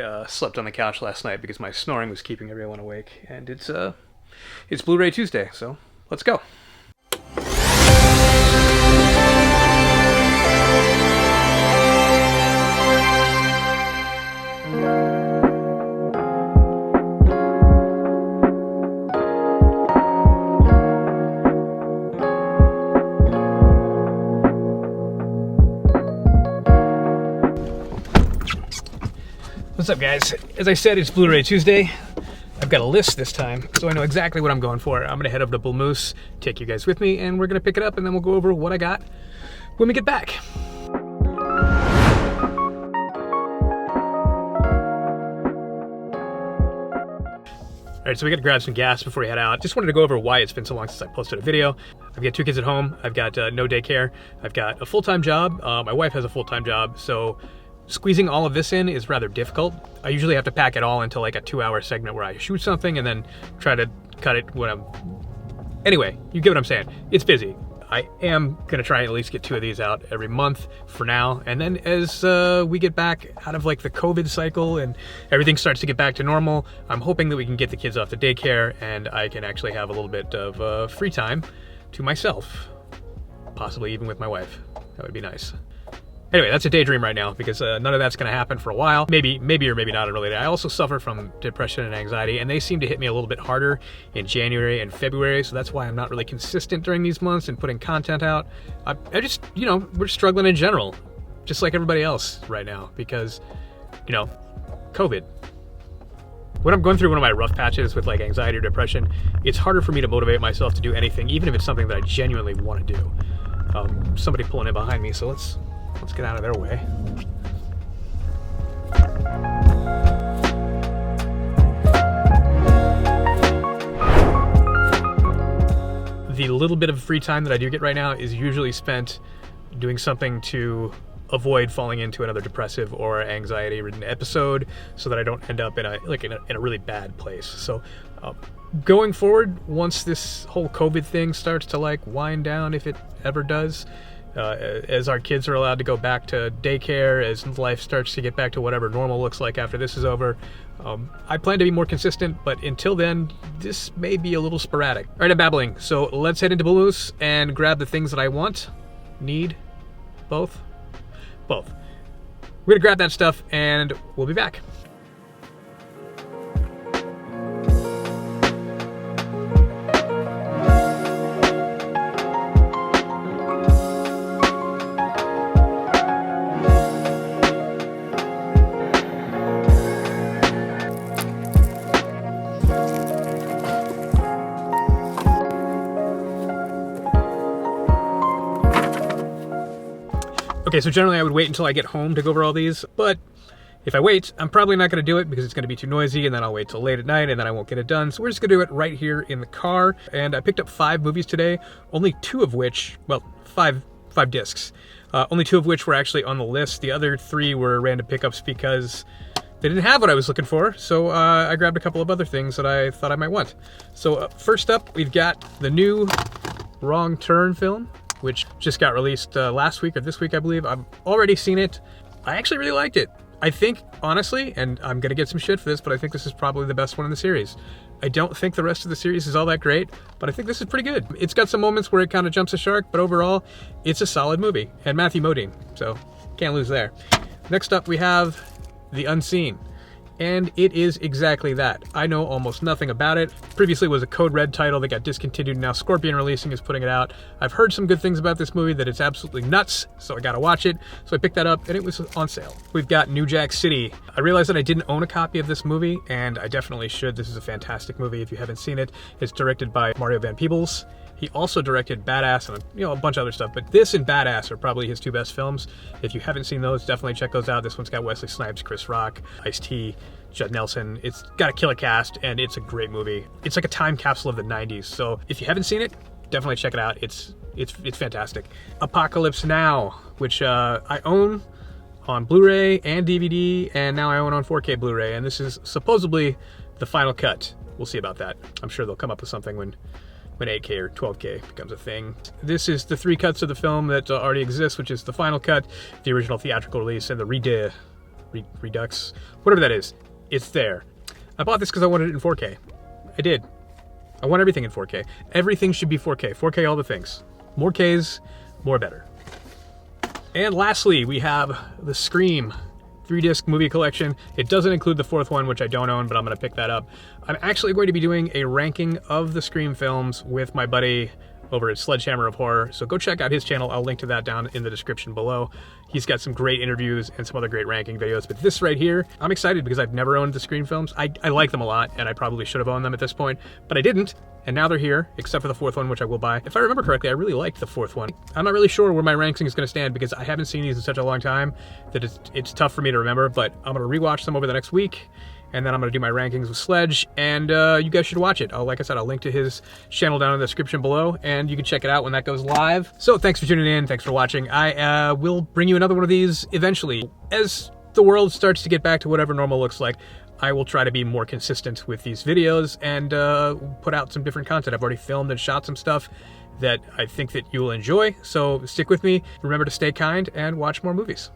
I slept on the couch last night because my snoring was keeping everyone awake, and it's Blu-ray Tuesday, so let's go. What's up, guys? As I said, it's Blu-ray Tuesday. I've got a list this time, so I know exactly what I'm going for. I'm gonna head over to Bull Moose, take you guys with me, and we're gonna pick it up, and then we'll go over what I got when we get back. All right, so we gotta grab some gas before we head out. Just wanted to go over why it's been so long since I posted a video. I've got 2 kids at home. I've got no daycare. I've got a full-time job. My wife has a full-time job, so squeezing all of this in is rather difficult. I usually have to pack it all into like a 2-hour segment where I shoot something and then try to cut it when I'm... Anyway, you get what I'm saying. It's busy. I am gonna try and at least get 2 of these out every month for now. And then as we get back out of like the COVID cycle and everything starts to get back to normal, I'm hoping that we can get the kids off to daycare and I can actually have a little bit of free time to myself. Possibly even with my wife. That would be nice. Anyway, that's a daydream right now because none of that's going to happen for a while. Maybe or maybe not unrelated. I also suffer from depression and anxiety, and they seem to hit me a little bit harder in January and February, so that's why I'm not really consistent during these months and putting content out. I just, you know, we're struggling in general, just like everybody else right now because, you know, COVID. When I'm going through one of my rough patches with like anxiety or depression, it's harder for me to motivate myself to do anything, even if it's something that I genuinely want to do. Somebody pulling in behind me, so let's get out of their way. The little bit of free time that I do get right now is usually spent doing something to avoid falling into another depressive or anxiety-ridden episode so that I don't end up in a really bad place. So going forward, once this whole COVID thing starts to like wind down, if it ever does, as our kids are allowed to go back to daycare, as life starts to get back to whatever normal looks like after this is over, I plan to be more consistent, but until then, this may be a little sporadic. All right, I'm babbling, so let's head into Bull Moose and grab the things that I want, need, both. We're gonna grab that stuff and we'll be back. Okay, so generally I would wait until I get home to go over all these, but if I wait, I'm probably not gonna do it because it's gonna be too noisy and then I'll wait till late at night and then I won't get it done. So we're just gonna do it right here in the car. And I picked up 5 movies today, only 2 of which, well, 5 discs. Only 2 of which were actually on the list. The other 3 were random pickups because they didn't have what I was looking for. So I grabbed a couple of other things that I thought I might want. So first up, we've got the new Wrong Turn film, which just got released last week or this week, I believe. I've already seen it. I actually really liked it. I think, honestly, and I'm gonna get some shit for this, but I think this is probably the best one in the series. I don't think the rest of the series is all that great, but I think this is pretty good. It's got some moments where it kind of jumps the shark, but overall, it's a solid movie. And Matthew Modine, so can't lose there. Next up, we have The Unseen. And it is exactly that. I know almost nothing about it. Previously was a Code Red title that got discontinued. Now Scorpion Releasing is putting it out. I've heard some good things about this movie, that it's absolutely nuts, so I gotta watch it. So I picked that up and it was on sale. We've got New Jack City. I realized that I didn't own a copy of this movie and I definitely should. This is a fantastic movie if you haven't seen it. It's directed by Mario Van Peebles. He also directed Badass and a bunch of other stuff, but this and Badass are probably his 2 best films. If you haven't seen those, definitely check those out. This one's got Wesley Snipes, Chris Rock, Ice-T, Judd Nelson. It's got a killer cast and it's a great movie. It's like a time capsule of the 90s, so if you haven't seen it, definitely check it out. It's fantastic. Apocalypse Now, which I own on Blu-ray and DVD, and now I own on 4K Blu-ray, and this is supposedly the final cut. We'll see about that. I'm sure they'll come up with something when 8K or 12K becomes a thing. This is the 3 cuts of the film that already exist, which is the final cut, the original theatrical release, and the Redux, whatever that is. It's there. I bought this because I wanted it in 4K. I did. I want everything in 4K. Everything should be 4K. 4K all the things. More Ks, more better. And lastly, we have the Scream 3-disc movie collection. It doesn't include the fourth one, which I don't own, but I'm going to pick that up. I'm actually going to be doing a ranking of the Scream films with my buddy over at Sledgehammer of Horror. So go check out his channel. I'll link to that down in the description below. He's got some great interviews and some other great ranking videos. But this right here, I'm excited because I've never owned the Scream films. I like them a lot, and I probably should have owned them at this point, but I didn't. And now they're here, except for the fourth one, which I will buy. If I remember correctly, I really liked the fourth one. I'm not really sure where my ranking is going to stand because I haven't seen these in such a long time that it's tough for me to remember, but I'm going to rewatch them over the next week. And then I'm going to do my rankings with Sledge, and you guys should watch it. Like I said, I'll link to his channel down in the description below, and you can check it out when that goes live. So thanks for tuning in. Thanks for watching. I will bring you another one of these eventually. As the world starts to get back to whatever normal looks like, I will try to be more consistent with these videos and put out some different content. I've already filmed and shot some stuff that I think that you will enjoy, so stick with me. Remember to stay kind and watch more movies.